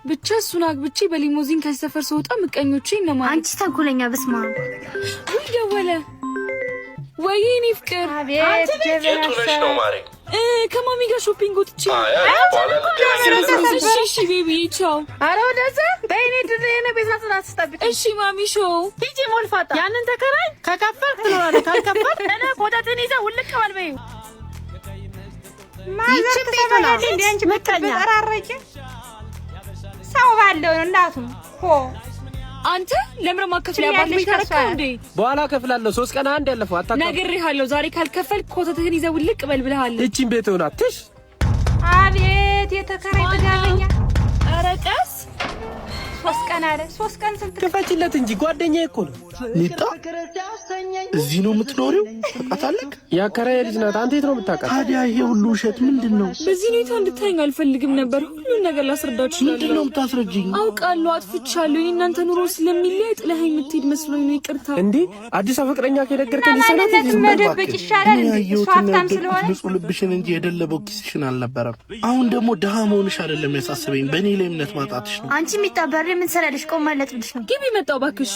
ብቻ እሱን አግብቼ በሊሞዚን ከሰፈር ስወጣ ምቀኞቼ ነው ማለት አንቺ ተንኮለኛ በስማ ደወለ ወይኔ ፍቅር አቤት ጀበናሽ ነው ማሬ ከማሚ ጋር ሾፒንግ ወጥቼ እሺ ቤቢ ቻው አረ ወደዛ በእኔ ድሬነ ቤታችን አትስጠብቂ እሺ ማሚ ሾው ሂጂ ሞልፋታ ያንን ተከራይ ከከፈር ትለዋለህ ካልከፈር እኔ ቆጣቴን ይዘህ ውልቅ በል በይው ማዘር ተሰማያለሽ እንዴ አንቺ በተበራረጀ ሰው ባለው እናቱ ሆ አንተ ለምረማ ከፍለ ያባልሽ ታረከው እንዴ በኋላ ከፍላለሁ 3 ቀን አንድ ያለፈው አታውቅም ነግሬሃለሁ ዛሬ ካልከፈል ኮተትህን ይዘህ ውልቅ በል ብለሃል እቺን ቤት ሆና ትሽ አቤት የተከራይ ተጋበኛ አረቀስ 3 ቀን አለ 3 ቀን ስንት ከፈችለት እንጂ ጓደኛዬ እኮ ነው ኒጣ እዚህ ነው የምትኖሪው አታለክ ያከራዬ ልጅ ናት አንተ የት ነው የምታውቃት ታዲያ ይሄ ሁሉ ውሸት ምንድነው በዚህ ነው እንድታየኝ አልፈልግም ነበር ሁሉ ነገር ላስረዳችሁ ምንድነው የምታስረጂኝ አውቃለሁ አጥፍቻለሁ እናንተ ኑሮ ስለሚለይ ጥለኸኝ የምትሄድ መስሎኝ ነው ይቅርታ እንዴ አዲስ ፍቅረኛ ከነገርከኝ ሰናት መደበቅ ይሻላል እንዴ ሷፍታም ስለሆነ ንጹህ ልብሽን እንጂ የደለበው ኪስሽን አልነበረም አሁን ደግሞ ደሃ መሆንሽ አይደለም ያሳስበኝ በእኔ ላይ እምነት ማጣትሽ ነው አንቺ የሚጣበረ ምን ሰራልሽ ቆማለት ብልሽ ነው ግቢ መጣው ባክሽ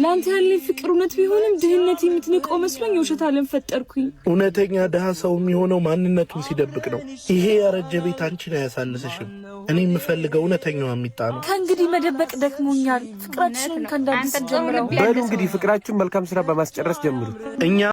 ላንተ ያለኝ ፍቅር እውነት ቢሆንም ድህነት የምትንቀው መስሎኝ ውሸት አለም ፈጠርኩኝ እውነተኛ ደሃ ሰው የሚሆነው ማንነቱን ሲደብቅ ነው ይሄ ያረጀ ቤት አንቺን አያሳልስሽም እኔ የምፈልገው እውነተኛው አሚጣ ነው ከእንግዲህ መደበቅ ደክሞኛል ፍቅራችንን ከእንዳዲስ ጀምረው በሉ እንግዲህ ፍቅራችሁን መልካም ስራ በማስጨረስ ጀምሩ እኛ